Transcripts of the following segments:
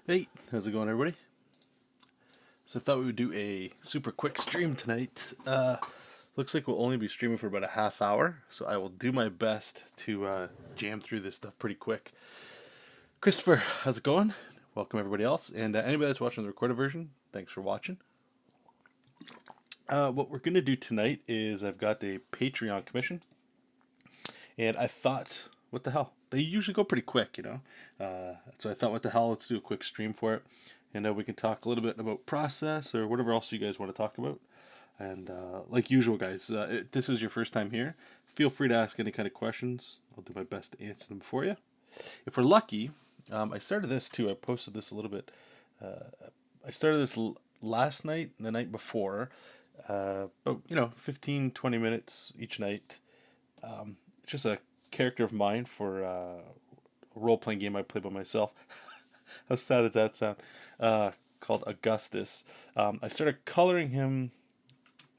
Hey, how's it going, everybody? So I thought we would do a super quick stream tonight. Looks like we'll only be streaming for about a half hour, so I will do my best to jam through this stuff pretty quick. Christopher, how's it going? Welcome everybody else, and anybody that's watching the recorded version, thanks for watching. What we're gonna do tonight is I've got a Patreon commission, and I thought, what the hell? They usually go pretty quick, you know. So I thought, what the hell? Let's do a quick stream for it, and we can talk a little bit about process or whatever else you guys want to talk about. And like usual, guys, if this is your first time here, feel free to ask any kind of questions. I'll do my best to answer them for you. If we're lucky, I started this too. I posted this a little bit. I started this last night and the night before. About 15, 20 minutes each night. It's just a character of mine for a role-playing game I play by myself. How sad does that sound? Called Augustus. I started coloring him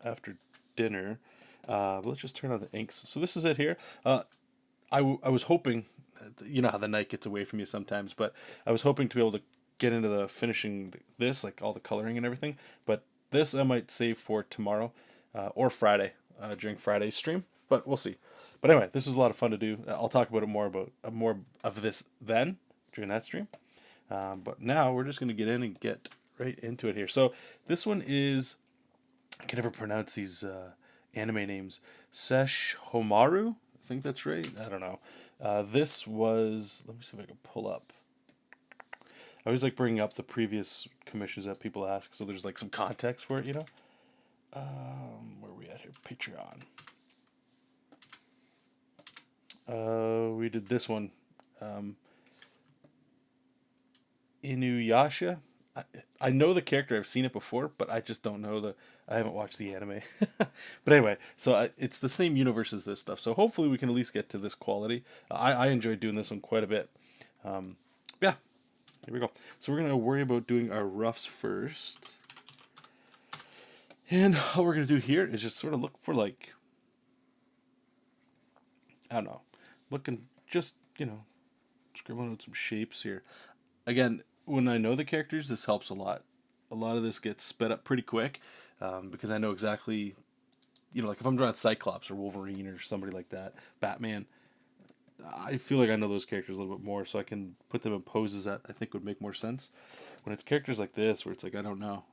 after dinner. But let's just turn on the inks. So this is it here. I was hoping, you know how the night gets away from you sometimes, but I was hoping to be able to get into the finishing this, like all the coloring and everything. But this I might save for tomorrow or Friday during Friday's stream. But we'll see. But anyway, this is a lot of fun to do. I'll talk about it more of this then during that stream. But now we're just gonna get in and get right into it here. So this one is, I can never pronounce these anime names. Sesh Homaru, I think that's right. I don't know. This was, let me see if I can pull up. I always like bringing up the previous commissions that people ask, so there's like some context for it, you know. Where are we at here? Patreon. We did this one. Inuyasha. I know the character. I've seen it before, but I just don't know I haven't watched the anime. But anyway, so it's the same universe as this stuff. So hopefully we can at least get to this quality. I enjoyed doing this one quite a bit. Yeah, here we go. So we're gonna worry about doing our roughs first. And all we're gonna do here is just sort of look for, like, I don't know, looking just, scribbling out some shapes here. Again, when I know the characters, this helps a lot. A lot of this gets sped up pretty quick because I know exactly, like if I'm drawing Cyclops or Wolverine or somebody like that, Batman, I feel like I know those characters a little bit more, so I can put them in poses that I think would make more sense. When it's characters like this, where it's like, I don't know,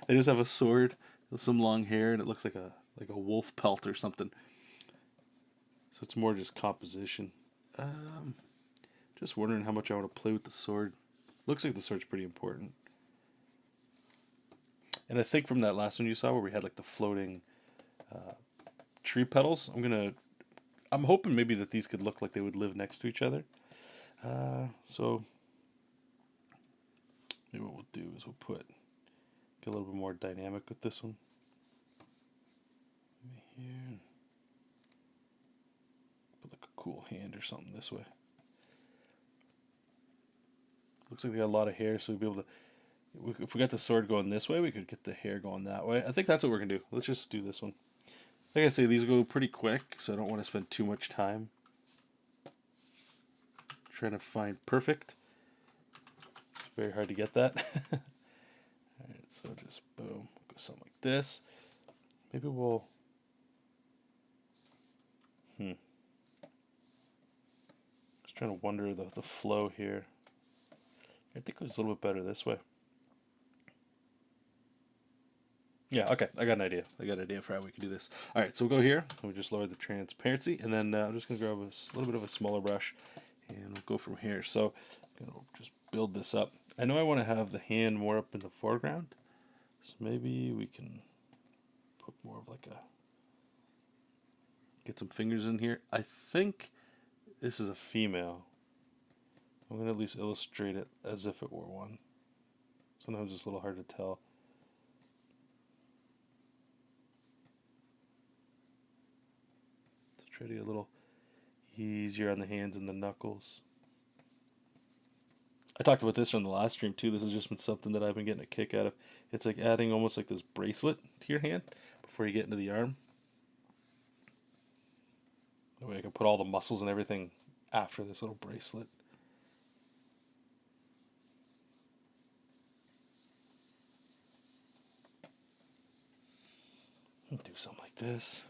they just have a sword, some long hair, and it looks like a wolf pelt or something. So it's more just composition. Just wondering how much I want to play with the sword. Looks like the sword's pretty important. And I think from that last one you saw where we had like the floating tree petals, I'm hoping maybe that these could look like they would live next to each other. So maybe what we'll do is get a little bit more dynamic with this one. Here. Put like a cool hand or something this way. Looks like they got a lot of hair, so we'll be able to, if we got the sword going this way, we could get the hair going that way. I think that's what we're going to do. Let's just do this one. Like I say, these go pretty quick, so I don't want to spend too much time trying to find perfect. It's very hard to get that. Alright, so just boom, go something like this. Maybe we'll... Just trying to wonder the flow here. I think it was a little bit better this way. Yeah, okay, I got an idea. For how we can do this. Alright, so we'll go here, and we just lower the transparency, and then I'm just going to grab a little bit of a smaller brush, and we'll go from here. So, I'm going to just build this up. I know I want to have the hand more up in the foreground, so maybe we can put more of like get some fingers in here. I think this is a female. I'm going to at least illustrate it as if it were one. Sometimes it's a little hard to tell. So try to get a little easier on the hands and the knuckles. I talked about this on the last stream too. This has just been something that I've been getting a kick out of. It's like adding almost like this bracelet to your hand before you get into the arm. That way I can put all the muscles and everything after this little bracelet. this,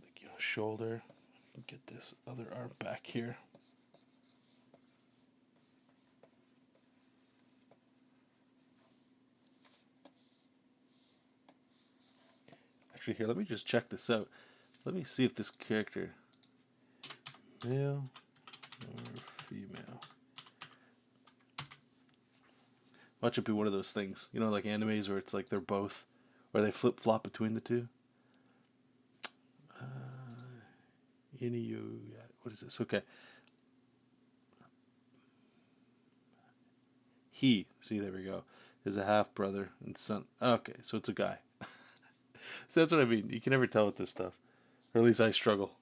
like, you know, shoulder. Get this other arm back here. Actually, here, let me just check this out. Let me see if this character, male or female. Watch it be one of those things, you know, like animes where it's like they're both, or they flip flop between the two. What is this? Okay. He, see, there we go, is a half brother and son. Okay, so it's a guy. So that's what I mean. You can never tell with this stuff, or at least I struggle.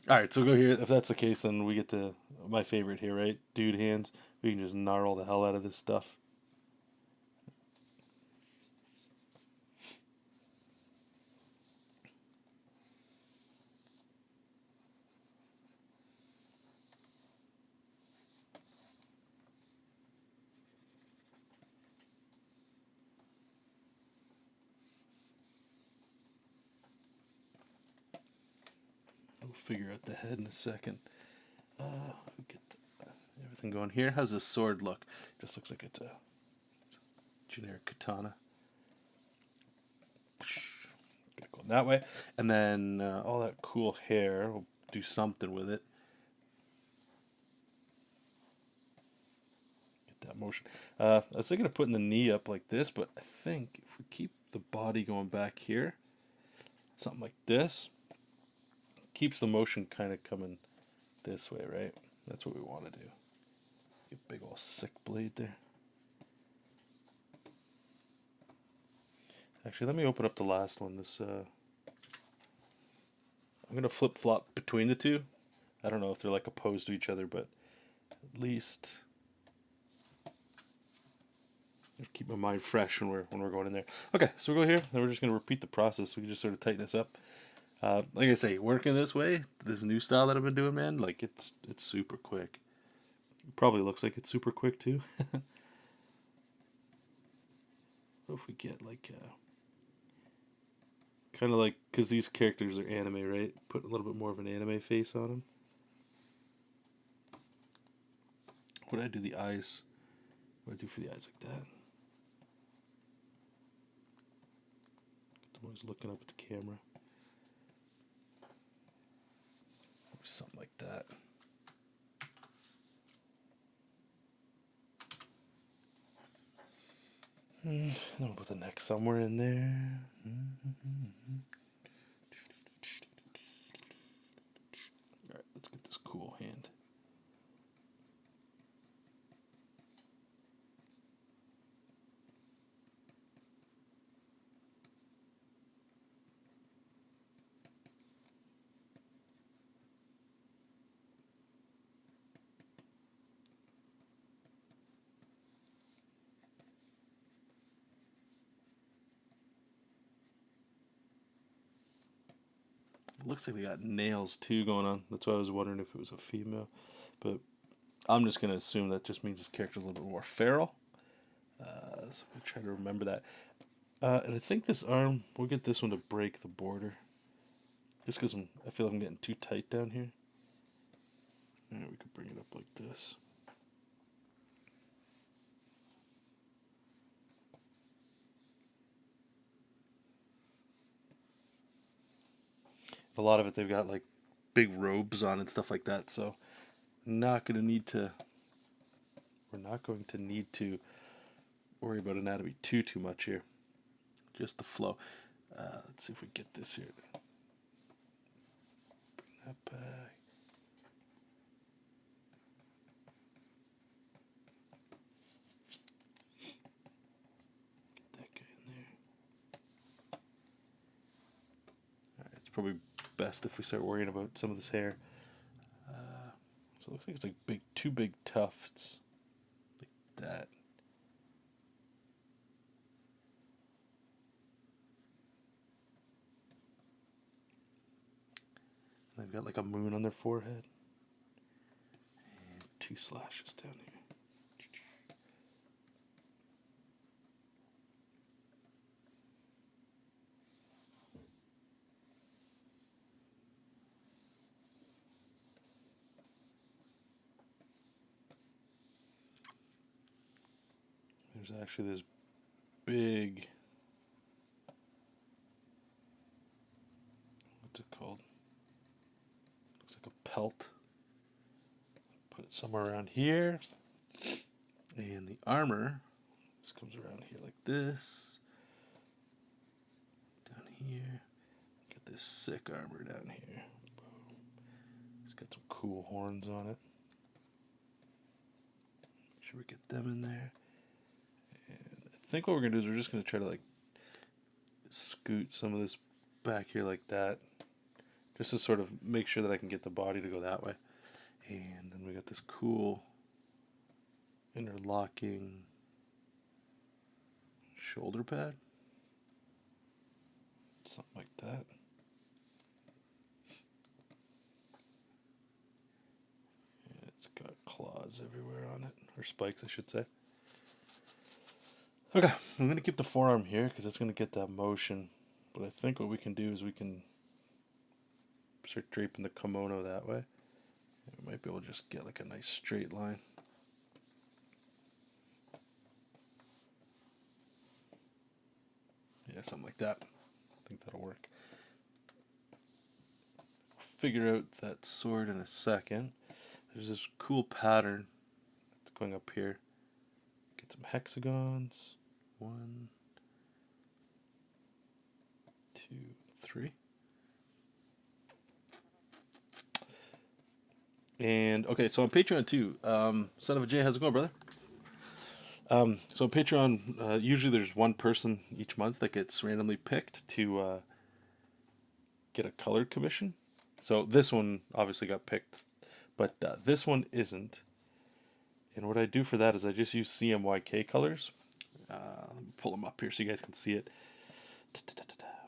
All right, so go here. If that's the case, then we get to my favorite here, right? Dude hands. We can just gnarl the hell out of this stuff. We'll figure out the head in a second. Get everything going here. How's this sword look? Just looks like it's a generic katana. Gonna go that way, and then all that cool hair. We'll do something with it. Get that motion. I was thinking of putting the knee up like this, but I think if we keep the body going back here, something like this, keeps the motion kind of coming this way, right? That's what we want to do. Get a big old sick blade there. Actually, let me open up the last one. This I'm gonna flip flop between the two. I don't know if they're like opposed to each other, but at least keep my mind fresh when we're going in there. Okay, so we'll go here. Then we're just gonna repeat the process. We can just sort of tighten this up. Like I say, working this way, this new style that I've been doing, man, like it's super quick. It probably looks like it's super quick too. What if we get like kind of like, because these characters are anime, right? Put a little bit more of an anime face on them. What do I do the eyes? What do I do for the eyes like that? Get them always looking up at the camera. Something like that. And then we'll put the neck somewhere in there. Alright, let's get this cool hand. Looks like they got nails too going on. That's why I was wondering if it was a female. But I'm just going to assume that just means this character's a little bit more feral. So I'm going to try to remember that. And I think this arm, we'll get this one to break the border. Just because I feel like I'm getting too tight down here. And we could bring it up like this. A lot of it they've got like big robes on and stuff like that, so we're not going to need to worry about anatomy too much here. Just the flow. Let's see if we get this here. Bring that back. Get that guy in there. Alright, it's probably best if we start worrying about some of this hair. So it looks like it's like two big tufts, like that. They've got like a moon on their forehead, and 2 slashes down here. there's actually this big, what's it called? Looks like a pelt. Put it somewhere around here. And the armor, this comes around here like this. Down here. Get this sick armor down here. Boom. It's got some cool horns on it. Make sure we get them in there. And I think what we're going to do is we're just going to try to like scoot some of this back here like that. Just to sort of make sure that I can get the body to go that way. And then we got this cool interlocking shoulder pad. Something like that. And it's got claws everywhere on it. Or spikes, I should say. Okay, I'm going to keep the forearm here because it's going to get that motion. But I think what we can do is we can start draping the kimono that way. And we might be able to just get like a nice straight line. Yeah, something like that. I think that'll work. Figure out that sword in a second. There's this cool pattern that's going up here. Get some hexagons. 1, 2, 3. And okay, so on Patreon too, Son of a J, how's it going, brother? So on Patreon, usually there's one person each month that gets randomly picked to get a colored commission. So this one obviously got picked, but this one isn't. And what I do for that is I just use CMYK colors. Let me pull them up here so you guys can see it.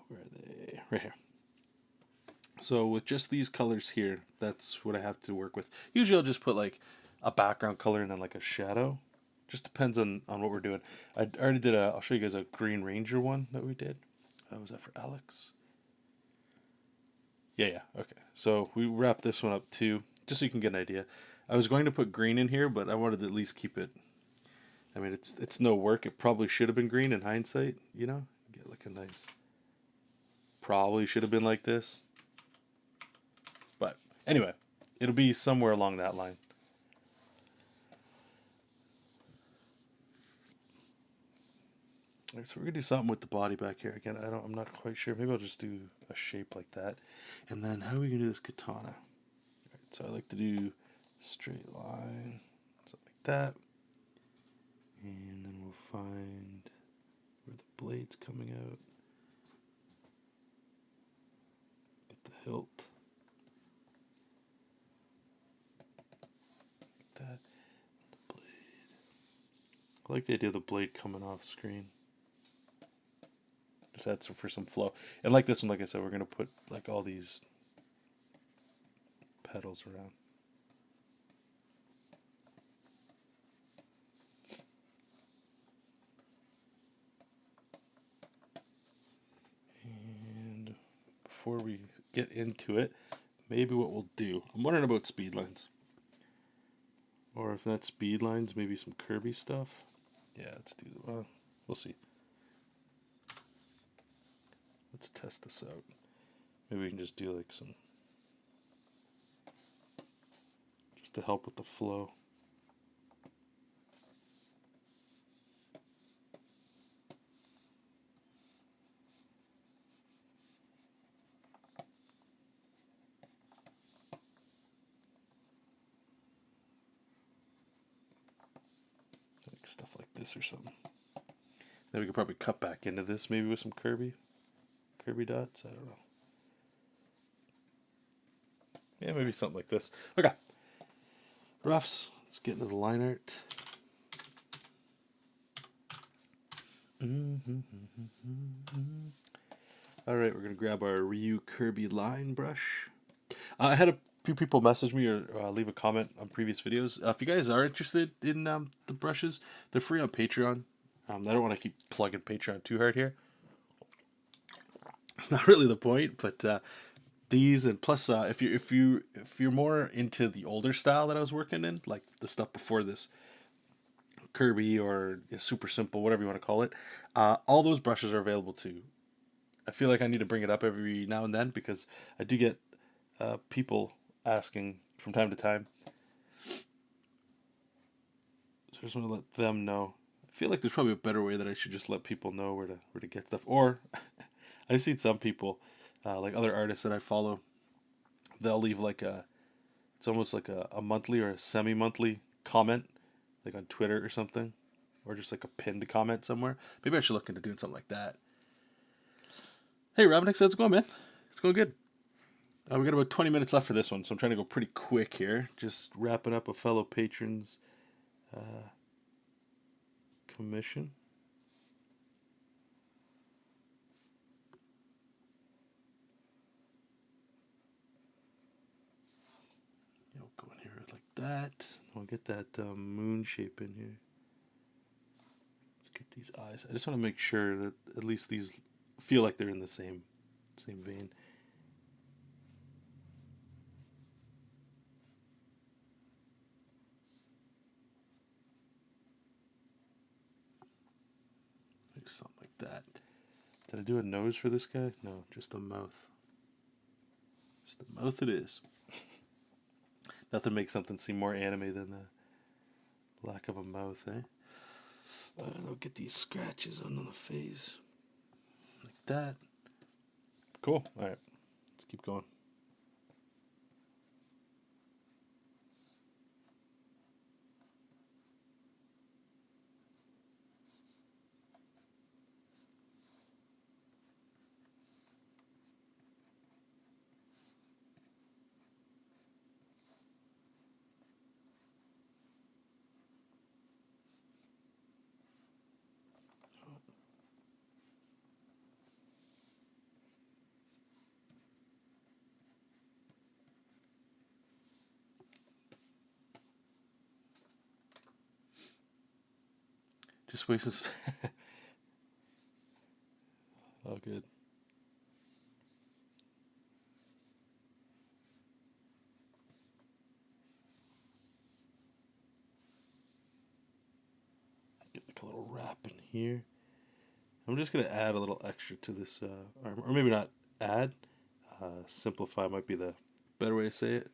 Where are they? Right here. So with just these colors here, that's what I have to work with. Usually I'll just put like a background color and then like a shadow. Just depends on what we're doing. I already did I'll show you guys a Green Ranger one that we did. Was that for Alex? Yeah, okay. So we wrapped this one up too, just so you can get an idea. I was going to put green in here, but I wanted to at least keep it. I mean, it's no work. It probably should have been green in hindsight, you know? Get like a nice... Probably should have been like this. But anyway, it'll be somewhere along that line. Alright, so we're gonna do something with the body back here. Again, I'm not quite sure. Maybe I'll just do a shape like that. And then how are we gonna do this katana? Alright, so I like to do straight line, something like that. And then we'll find where the blade's coming out. Get the hilt. Like that. The blade. I like the idea of the blade coming off screen. Just add for some flow. And like this one, like I said, we're going to put like all these petals around. And before we get into it, maybe what we'll do, I'm wondering about speed lines. Or if not speed lines, maybe some Kirby stuff. Yeah, let's do that. Well, we'll see. Let's test this out. Maybe we can just do like some, just to help with the flow. Like stuff like this or something. Then we could probably cut back into this maybe with some Kirby dots. I don't know. Yeah, maybe something like this. Okay. Roughs. Let's get into the line art. Alright, we're going to grab our Ryu Kirby line brush. I had a few people message me or leave a comment on previous videos. If you guys are interested in the brushes, they're free on Patreon. I don't want to keep plugging Patreon too hard here. It's not really the point, but these, and plus if you're more into the older style that I was working in, like the stuff before this Kirby or Super Simple, whatever you want to call it. All those brushes are available too. I feel like I need to bring it up every now and then because I do get people asking from time to time. So I just want to let them know. I feel like there's probably a better way that I should just let people know where to get stuff. Or I've seen some people, like other artists that I follow, they'll leave like it's almost like a monthly or a semi-monthly comment, like on Twitter or something, or just like a pinned comment somewhere. Maybe I should look into doing something like that. Hey, Robinix, how's it going, man? It's going good. We got about 20 minutes left for this one, so I'm trying to go pretty quick here. Just wrapping up a fellow patron's commission. We'll go in here like that. We'll get that moon shape in here. Let's get these eyes. I just want to make sure that at least these feel like they're in the same vein. Like something like that. Did I do a nose for this guy? No, just the mouth. Just the mouth it is. Nothing makes something seem more anime than the lack of a mouth, eh? I'll get these scratches on the face. Like that. Cool. Alright. Let's keep going. Just wastes. All good. Get like a little wrap in here. I'm just gonna add a little extra to this arm, or maybe not add. Simplify might be the better way to say it.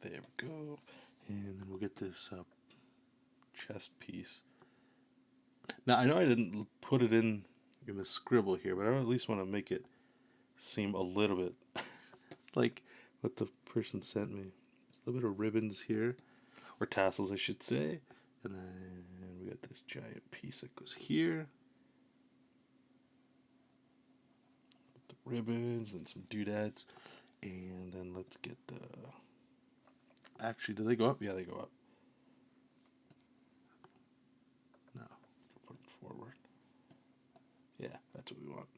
There we go. And then we'll get this chest piece. Now, I know I didn't put it in the scribble here, but I at least want to make it seem a little bit like what the person sent me. There's a little bit of ribbons here, or tassels, I should say. And then we got this giant piece that goes here. The ribbons, then some doodads. And then let's get the... Actually, do they go up? Yeah, they go up. No, put them forward. Yeah, that's what we want.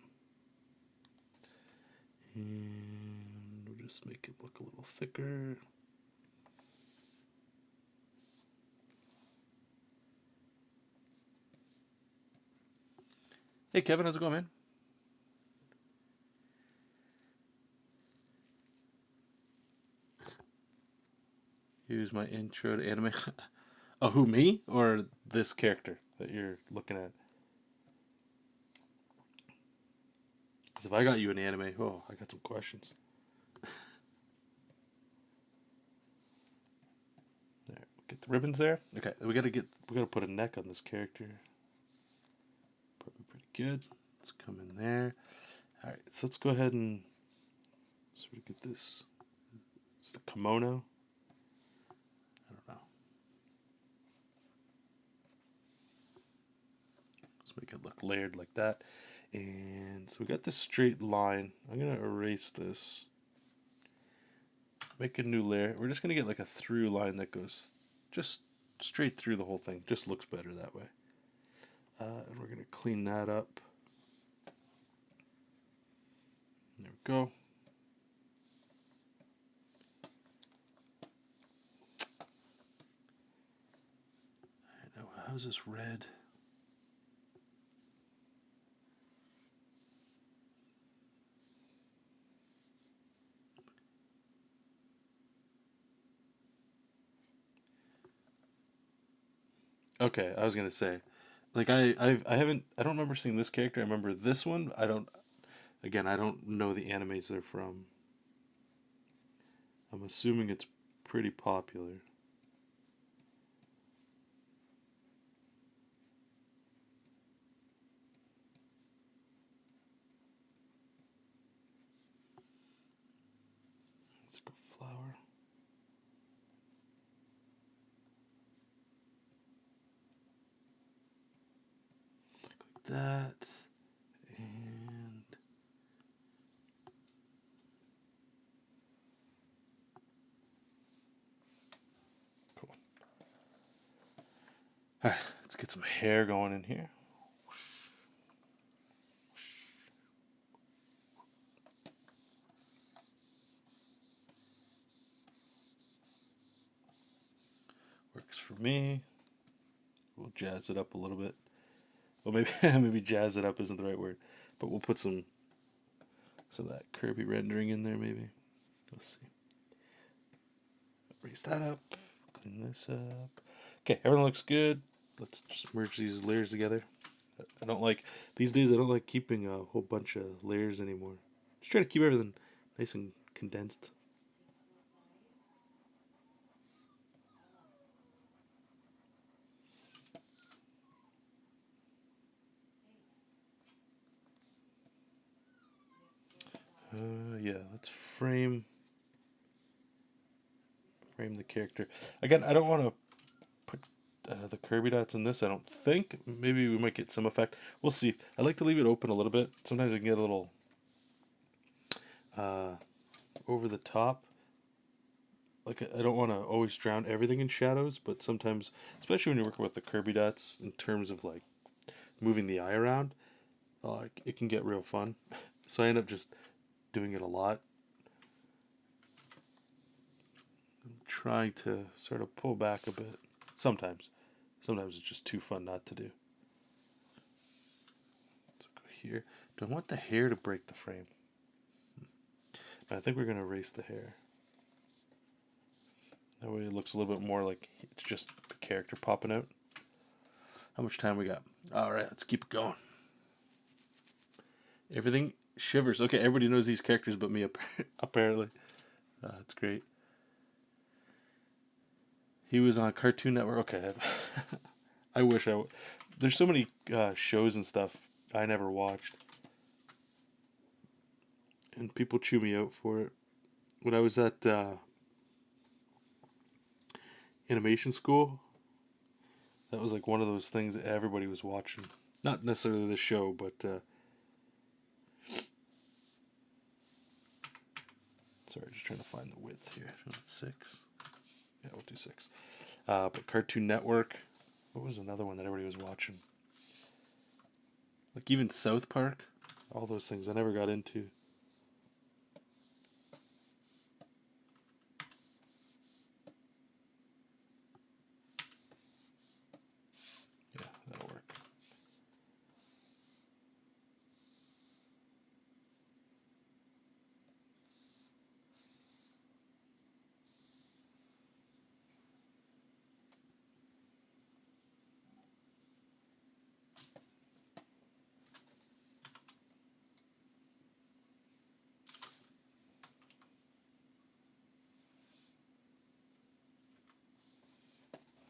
And we'll just make it look a little thicker. Hey, Kevin, how's it going, man? Here's my intro to anime. Oh, who, me? Or this character that you're looking at? Because if I got you an anime, oh, I got some questions. There, get the ribbons there. Okay, we gotta put a neck on this character. Probably pretty good. Let's come in there. All right, so let's go ahead and sort of get this. It's the kimono. I don't know. Let's make it look layered like that. And so we got this straight line. I'm going to erase this. Make a new layer. We're just going to get like a through line that goes just straight through the whole thing. Just looks better that way. And we're going to clean that up. There we go. How's this red? Okay, I was gonna say, like I don't remember seeing this character. I remember this one. I don't. Again, I don't know the animes they're from. I'm assuming it's pretty popular. Let's go flower. Like that. And cool. Alright, let's get some hair going in here. Works for me. We'll jazz it up a little bit. Well, maybe maybe jazz it up isn't the right word, but we'll put some of that Kirby rendering in there. Maybe. Let's see. Raise that up. Clean this up. Okay, everything looks good. Let's just merge these layers together. I don't like these days. I don't like keeping a whole bunch of layers anymore. Just try to keep everything nice and condensed. Yeah, let's frame the character. Again, I don't want to put the Kirby dots in this. I don't think. Maybe we might get some effect. We'll see. I like to leave it open a little bit. Sometimes I can get a little over the top. Like I don't want to always drown everything in shadows, but sometimes, especially when you're working with the Kirby dots, in terms of like moving the eye around, it can get real fun. So I end up just doing it a lot. I'm trying to sort of pull back a bit. Sometimes it's just too fun not to do. Let's go here. Do I want the hair to break the frame? I think we're going to erase the hair. That way it looks a little bit more like it's just the character popping out. How much time we got? Alright, let's keep it going. Everything shivers. Okay, everybody knows these characters but me, apparently. That's great. He was on Cartoon Network. Okay. I wish I... There's so many shows and stuff I never watched. And people chew me out for it. When I was at animation school, that was like one of those things that everybody was watching. Not necessarily the show, but sorry, just trying to find the width here. 6. Yeah, we'll do 6. But Cartoon Network. What was another one that everybody was watching? Like even South Park. All those things I never got into. Yeah, that'll work.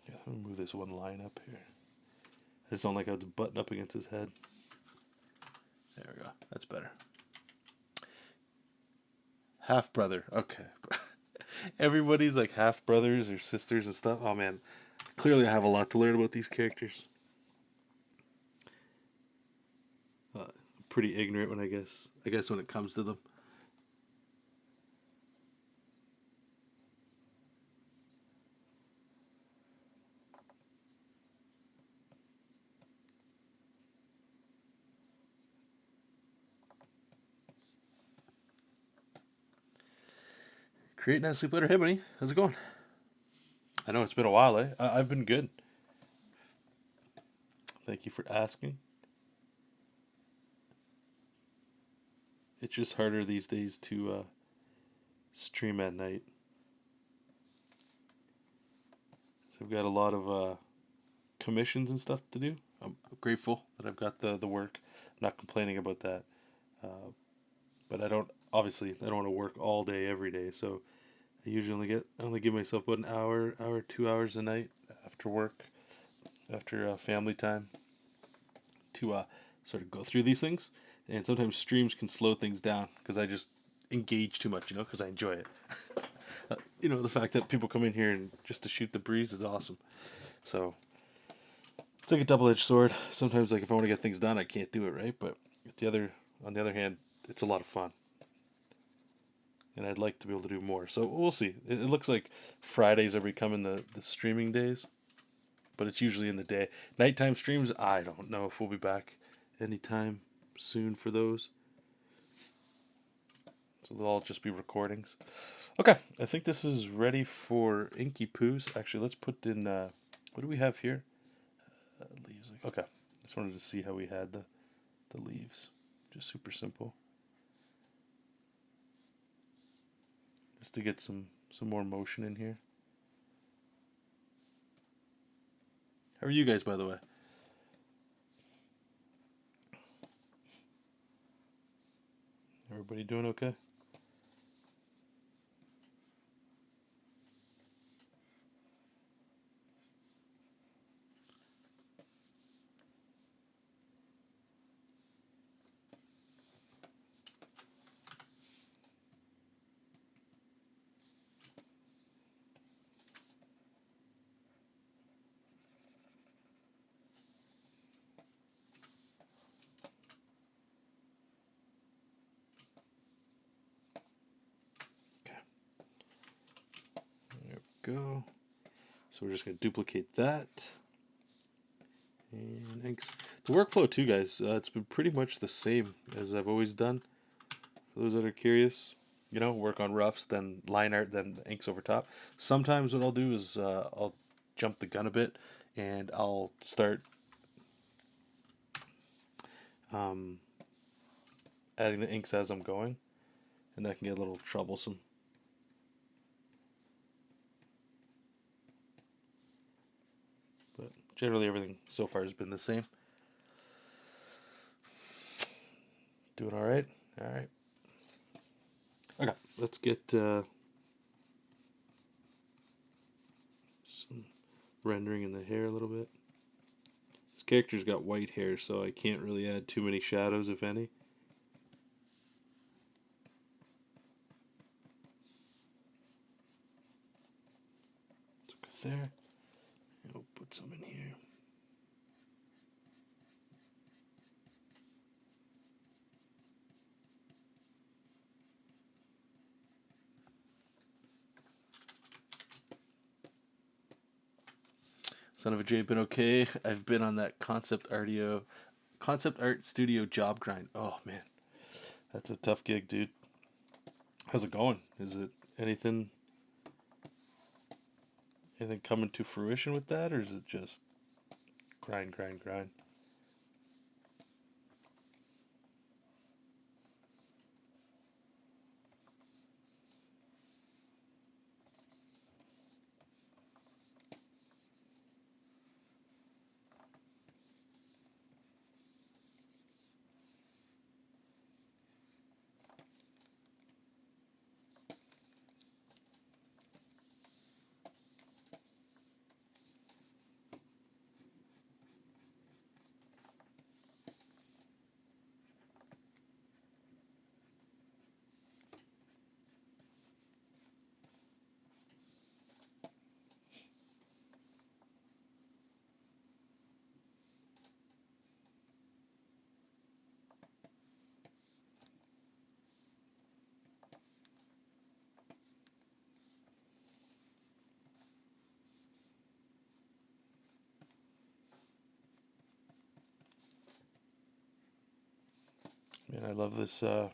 Yeah, let me move this one line up here. I just don't like how it's buttoned up against his head. There we go. That's better. Half brother. Okay. Everybody's like half brothers or sisters and stuff. Oh man. Clearly I have a lot to learn about these characters. Pretty ignorant when I guess when it comes to them. Create Now Sleep Better. Hey buddy, how's it going? I know it's been a while, eh? I've been good. Thank you for asking. It's just harder these days to stream at night. So I've got a lot of commissions and stuff to do. I'm grateful that I've got the work. I'm not complaining about that. But I don't want to work all day every day. So I only give myself about an hour, 2 hours a night after work, after family time, to sort of go through these things. And sometimes streams can slow things down because I just engage too much, because I enjoy it. The fact that people come in here and just to shoot the breeze is awesome. So it's like a double-edged sword. Sometimes, like if I want to get things done, I can't do it, right? But on the other hand, it's a lot of fun, and I'd like to be able to do more. So we'll see. It looks like Fridays are becoming the streaming days, but it's usually in the day. Nighttime streams, I don't know if we'll be back anytime soon for those. So they'll all just be recordings. Okay, I think this is ready for Inky Poos. Actually, let's put in, what do we have here? Leaves. Okay, just wanted to see how we had the leaves. Just super simple. Just to get some more motion in here. How are you guys, by the way? Everybody doing okay? Go. So we're just going to duplicate that. And thanks. The workflow too, guys, it's been pretty much the same as I've always done. For those that are curious, work on roughs, then line art, then the inks over top. Sometimes what I'll do is I'll jump the gun a bit and I'll start adding the inks as I'm going, and that can get a little troublesome. Generally, everything so far has been the same. Doing all right? All right. Okay, let's get some rendering in the hair a little bit. This character's got white hair, so I can't really add too many shadows, if any. Took it there. We'll put some in here. Son of a J, been okay. I've been on that concept art studio job grind. Oh man, that's a tough gig, dude. How's it going? Is it anything coming to fruition with that, or is it just grind? Man, I love this. I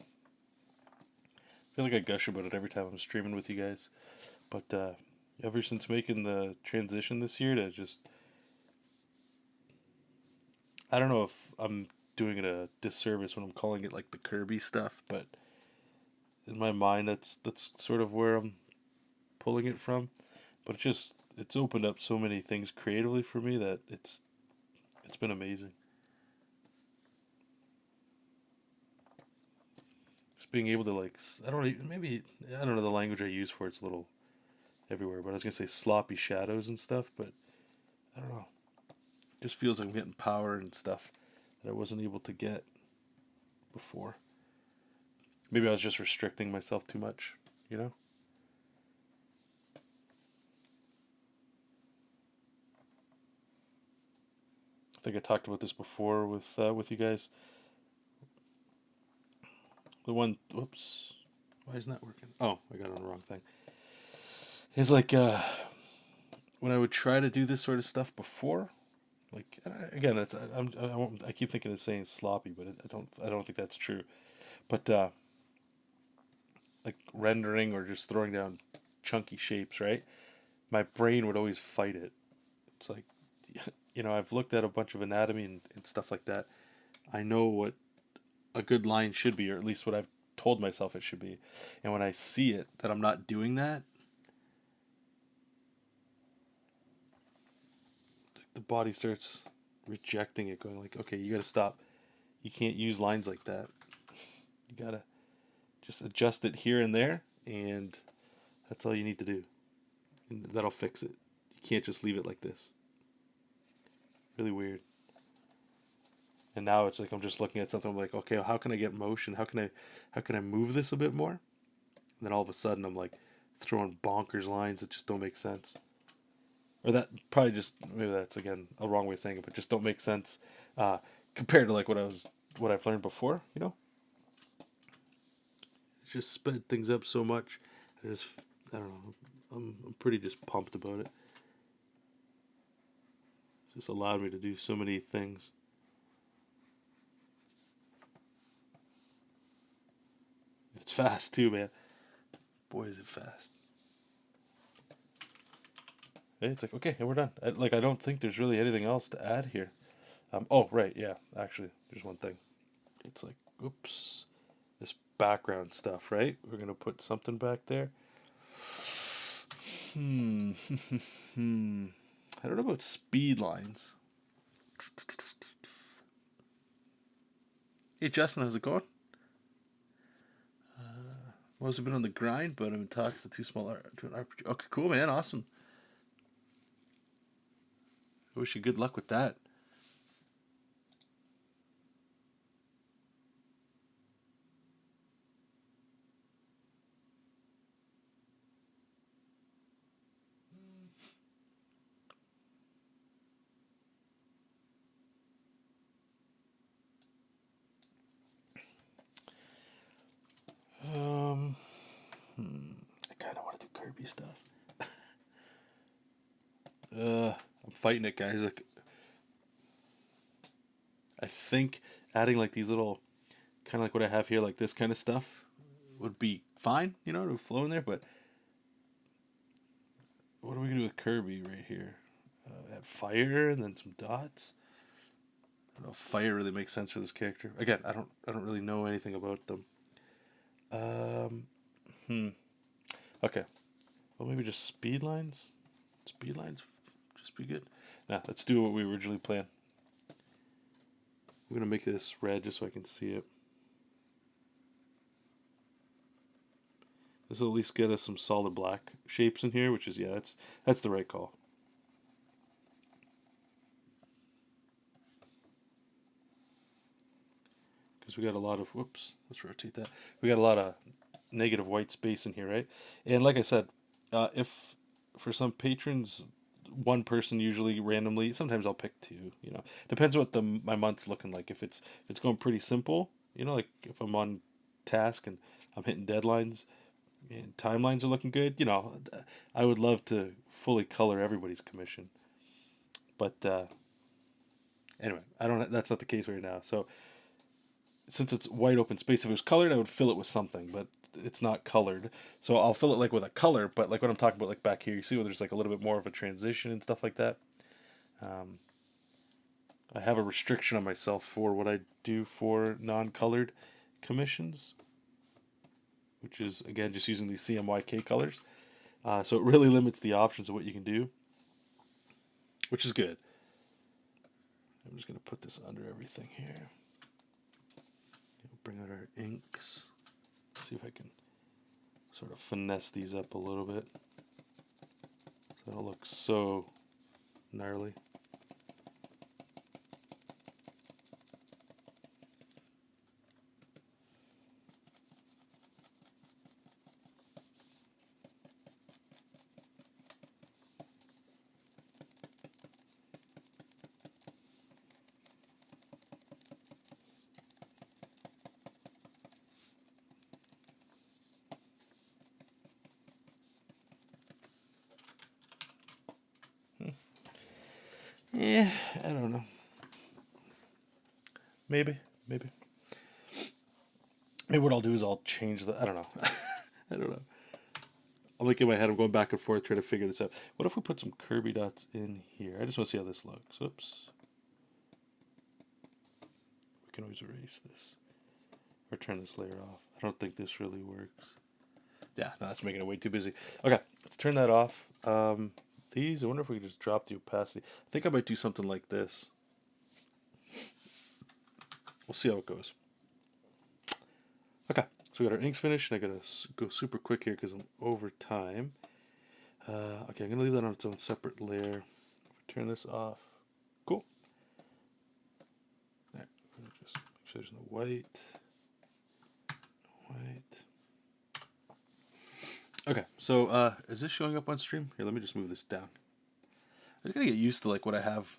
feel like I gush about it every time I'm streaming with you guys. But ever since making the transition this year to just I don't know if I'm doing it a disservice when I'm calling it like the Kirby stuff, but in my mind, that's sort of where I'm pulling it from. But it's opened up so many things creatively for me that it's been amazing. Just being able to like I don't even, maybe I don't know the language I use for it's a little everywhere, but I was gonna say sloppy shadows and stuff, but I don't know. It just feels like I'm getting power and stuff that I wasn't able to get before. Maybe I was just restricting myself too much, you know? I think I talked about this before with you guys. The one, whoops, why isn't that working? Oh, I got on the wrong thing. It's like when I would try to do this sort of stuff before, like again, I keep thinking of saying sloppy, but I don't think that's true. But like rendering or just throwing down chunky shapes, right? My brain would always fight it. It's like, I've looked at a bunch of anatomy and stuff like that. I know what a good line should be, or at least what I've told myself it should be. And when I see it that I'm not doing that, the body starts rejecting it, going like, okay, you got to stop. You can't use lines like that. You got to just adjust it here and there, and that's all you need to do. And that'll fix it. You can't just leave it like this. Really weird. And now it's like I'm just looking at something. I'm like, okay, how can I get motion? How can I move this a bit more? And then all of a sudden I'm like throwing bonkers lines that just don't make sense. Or that probably just maybe that's again a wrong way of saying it, but just don't make sense compared to like what I've learned before. It just sped things up so much. I don't know. I'm pretty just pumped about it. It's just allowed me to do so many things. It's fast too, man. Boy, is it fast. It's like okay, and we're done. I don't think there's really anything else to add here. Oh right, yeah. Actually, there's one thing. It's like oops, this background stuff, right? We're gonna put something back there. Hmm. Hmm. I don't know about speed lines. Hey Justin, how's it going? Well, I've been on the grind, but I'm in talks to too small to an RPG. Okay, cool, man. Awesome. I wish you good luck with that. Um, I kind of want to do Kirby stuff. I'm fighting it, guys. Like, I think adding like these little, kind of like what I have here, like this kind of stuff, would be fine. To flow in there. But what are we gonna do with Kirby right here? Add fire and then some dots. I don't know if fire really makes sense for this character. Again, I don't really know anything about them. Um, hmm. Okay. Well, maybe just speed lines. Speed lines, just be good. Nah, let's do what we originally planned. I'm gonna make this red just so I can see it. This will at least get us some solid black shapes in here, which is yeah, that's the right call. Because we got a lot of whoops. Let's rotate that. We got a lot of negative white space in here, right? And like I said, if for some patrons, one person usually randomly. Sometimes I'll pick two. Depends what my month's looking like. If it's going pretty simple, like if I'm on task and I'm hitting deadlines and timelines are looking good, I would love to fully color everybody's commission. But anyway, I don't. That's not the case right now. So since it's wide open space, if it was colored, I would fill it with something, but it's not colored. So I'll fill it like with a color, but like what I'm talking about, like back here, you see where there's like a little bit more of a transition and stuff like that. Um, I have a restriction on myself for what I do for non-colored commissions, which is, again, just using these CMYK colors. So it really limits the options of what you can do, which is good. I'm just going to put this under everything here. Bring out our inks. See if I can sort of finesse these up a little bit so they don't look so gnarly. Yeah, I don't know. Maybe. Maybe what I'll do is I'll change the. I don't know. I don't know. I'm like in my head. I'm going back and forth trying to figure this out. What if we put some Kirby dots in here? I just want to see how this looks. Oops. We can always erase this or turn this layer off. I don't think this really works. Yeah, no, that's making it way too busy. Okay, let's turn that off. These, I wonder if we can just drop the opacity. I think I might do something like this. We'll see how it goes. Okay, so we got our inks finished, and I gotta go super quick here because I'm over time. Okay, I'm gonna leave that on its own separate layer. Turn this off. Cool. There, just make sure there's no white. White. Okay, so is this showing up on stream? Here, let me just move this down. I just gotta get used to like what I have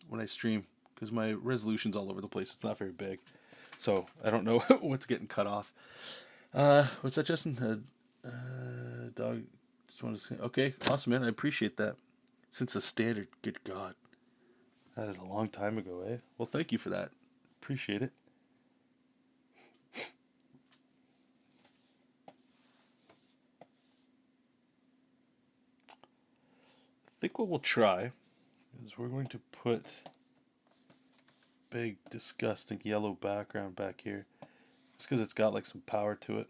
when I stream because my resolution's all over the place. It's not very big, so I don't know what's getting cut off. What's that, Justin? Dog. Just want to say, okay, awesome, man. I appreciate that. Since the standard, good God, that is a long time ago, eh? Well, thank you for that. Appreciate it. I think what we'll try is we're going to put big, disgusting yellow background back here, just because it's got like some power to it.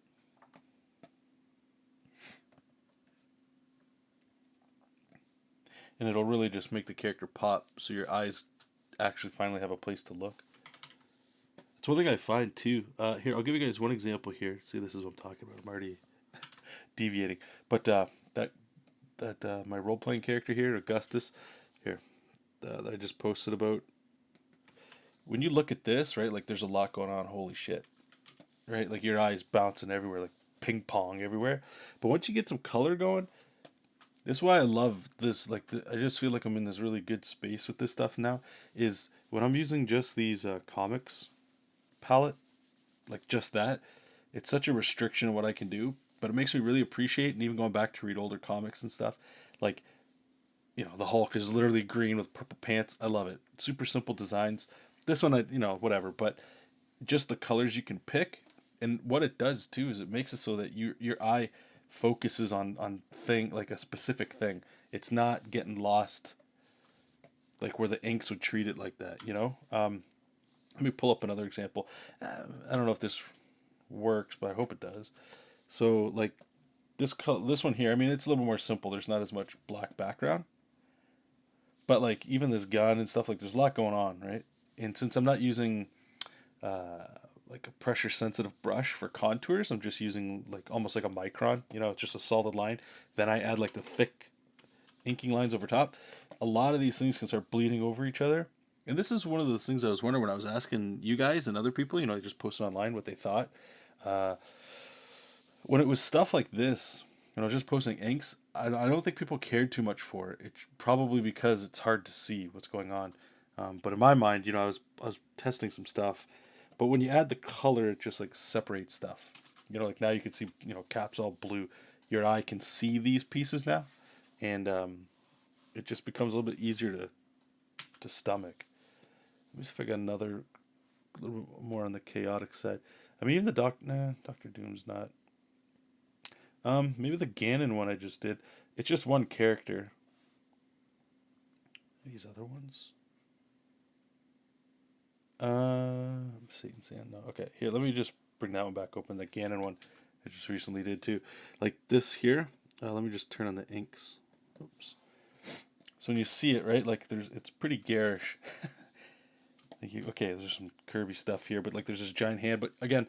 And it'll really just make the character pop, so your eyes actually finally have a place to look. It's one thing I find too. Here, I'll give you guys one example here. See, this is what I'm talking about. I'm already deviating, but that my role playing character here, Augustus, here, that I just posted about. When you look at this, right, like there's a lot going on. Holy shit, right? Like your eyes bouncing everywhere, like ping pong everywhere. But once you get some color going, this is why I love this. Like I just feel like I'm in this really good space with this stuff now. Is when I'm using just these comics palette, like just that, it's such a restriction of what I can do. But it makes me really appreciate, and even going back to read older comics and stuff, like, you know, the Hulk is literally green with purple pants. I love it. Super simple designs. This one, whatever. But just the colors you can pick, and what it does too is it makes it so that your eye focuses on thing, like a specific thing. It's not getting lost, like where the inks would treat it like that. Let me pull up another example. I don't know if this works, but I hope it does. So like this one here, I mean, it's a little more simple. There's not as much black background, but like even this gun and stuff, like there's a lot going on, right? And since I'm not using like a pressure sensitive brush for contours, I'm just using like almost like a micron. It's just a solid line. Then I add like the thick inking lines over top. A lot of these things can start bleeding over each other. And this is one of the things I was wondering when I was asking you guys and other people, just posted online what they thought. When it was stuff like this, just posting inks, I don't think people cared too much for it. It's probably because it's hard to see what's going on. But in my mind, I was testing some stuff. But when you add the color, it just like separates stuff. Like now you can see, caps all blue. Your eye can see these pieces now. And it just becomes a little bit easier to stomach. Let me see if I got another, a little bit more on the chaotic side. I mean, even the Dr. Doom's not. Maybe the Ganon one I just did. It's just one character. These other ones. Satan Sand. No. Okay, here, let me just bring that one back open. The Ganon one I just recently did too. Like this here. Let me just turn on the inks. Oops. So when you see it, right, like it's pretty garish. Like okay, there's some curvy stuff here, but like there's this giant hand. But again,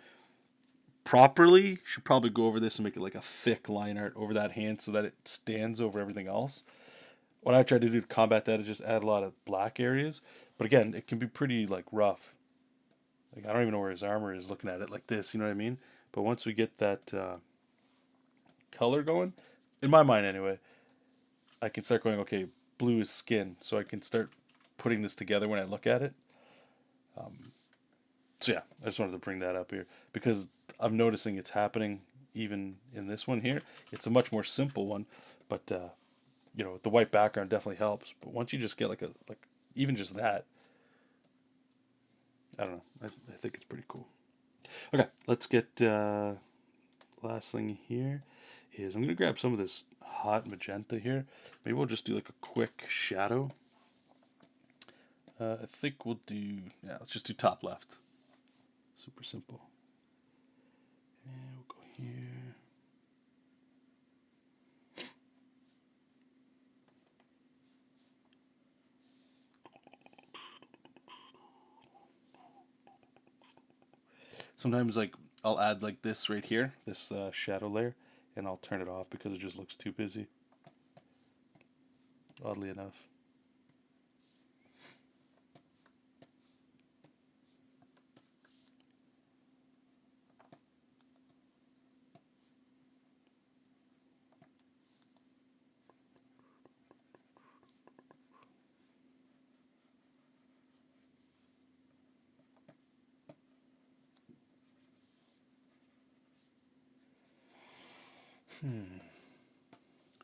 properly, should probably go over this and make it like a thick line art over that hand so that it stands over everything else. What I tried to do to combat that is just add a lot of black areas. But again, it can be pretty like rough. Like I don't even know where his armor is looking at it like this, you know what I mean? But once we get that color going, in my mind anyway, I can start going, okay, blue is skin. So I can start putting this together when I look at it. So yeah, I just wanted to bring that up here because I'm noticing it's happening even in this one here. It's a much more simple one, but you know, the white background definitely helps. But once you just get like even just that, I don't know. I think it's pretty cool. Okay, let's get last thing here is I'm gonna grab some of this hot magenta here. Maybe we'll just do like a quick shadow. I think we'll do, yeah, let's just do top left. Super simple. And we'll go here. Sometimes like I'll add like this right here, this shadow layer, and I'll turn it off because it just looks too busy. Oddly enough.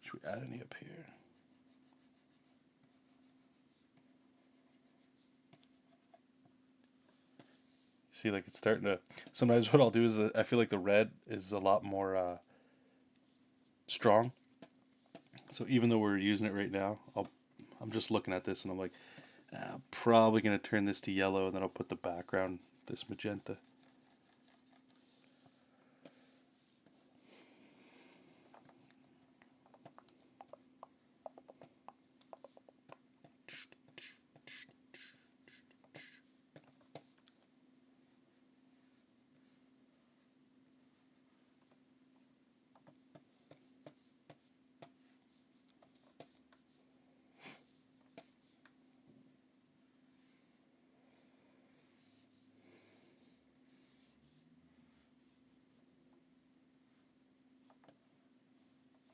Should we add any up here? See, like it's starting to. Sometimes what I'll do is I feel like the red is a lot more strong. So even though we're using it right now, I'm just looking at this and I'm like, I'm probably gonna turn this to yellow and then I'll put the background this magenta.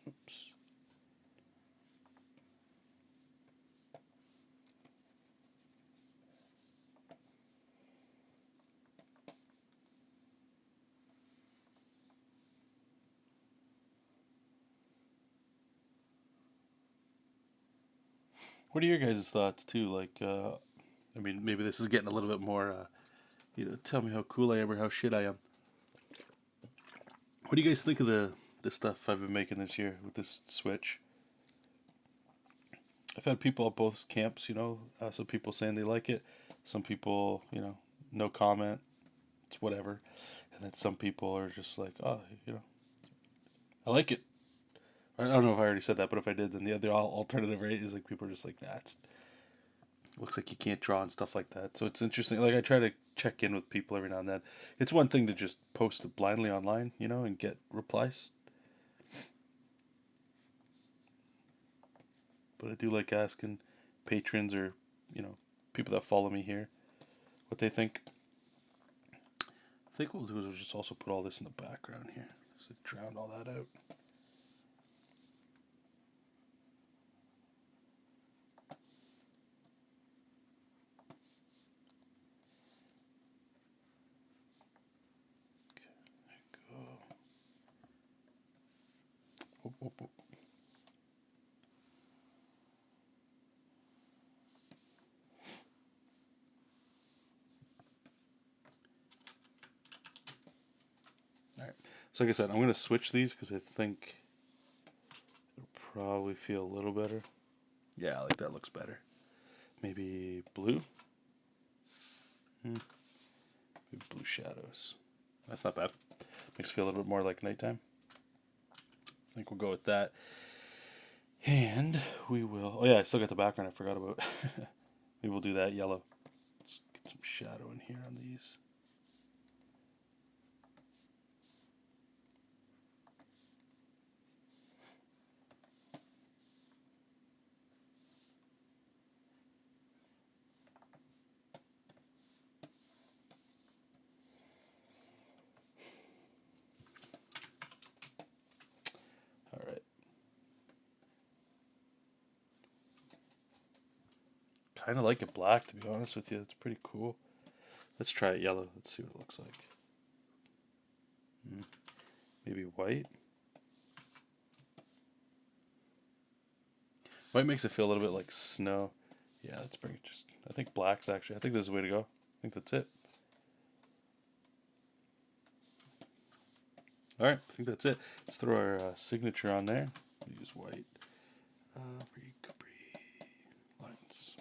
Oops. What are your guys' thoughts too? Like, I mean, maybe this is getting a little bit more, tell me how cool I am or how shit I am. What do you guys think of the stuff I've been making this year with this Switch? I've had people at both camps, some people saying they like it, some people, no comment, it's whatever, and then some people are just like, oh, I like it. I don't know if I already said that, but if I did, then the other alternative, right, is like people are just like, nah, it looks like you can't draw and stuff like that. So it's interesting. Like I try to check in with people every now and then. It's one thing to just post it blindly online, and get replies. But I do like asking patrons or, people that follow me here what they think. I think what we'll do is we'll just also put all this in the background here. So drown all that out. Whoop, whoop, whoop. Alright, so like I said, I'm going to switch these because I think it'll probably feel a little better. Yeah, I like that looks better. Maybe blue? Maybe blue shadows. That's not bad. Makes it feel a little bit more like nighttime. I think we'll go with that. And we will... Oh yeah, I still got the background I forgot about. Maybe we'll do that yellow. Let's get some shadow in here on these. Kind of like it black, to be honest with you. It's pretty cool. Let's try it yellow. Let's see what it looks like. Maybe white. White makes it feel a little bit like snow. Yeah, let's bring it just... I think black's actually... I think this is the way to go. I think that's it. Alright, I think that's it. Let's throw our signature on there. Use white. Lines.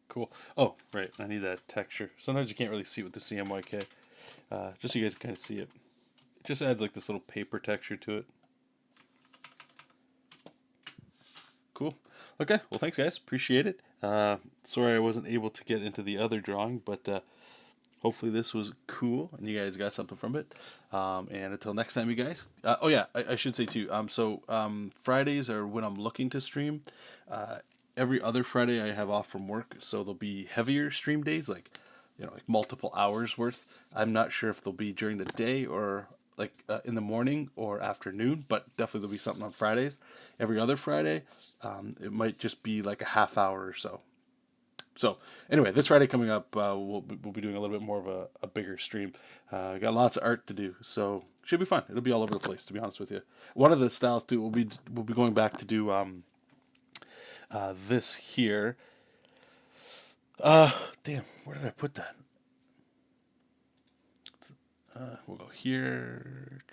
Cool. Oh, right. I need that texture. Sometimes you can't really see with the CMYK. Just so you guys can kind of see it. It just adds like this little paper texture to it. Cool. Okay. Well, thanks, guys. Appreciate it. Sorry I wasn't able to get into the other drawing, but hopefully this was cool and you guys got something from it. And until next time, you guys. Oh yeah, I should say too. Fridays are when I'm looking to stream. Every other Friday I have off from work, so there'll be heavier stream days, like like multiple hours worth. I'm not sure if they'll be during the day or like in the morning or afternoon, but definitely there'll be something on Fridays. Every other Friday, it might just be like a half hour or so. So anyway, this Friday coming up, we'll be doing a little bit more of a bigger stream. Got lots of art to do, so should be fun. It'll be all over the place, to be honest with you. One of the styles too, we'll be going back to do this here. Damn, where did I put that? We'll go here.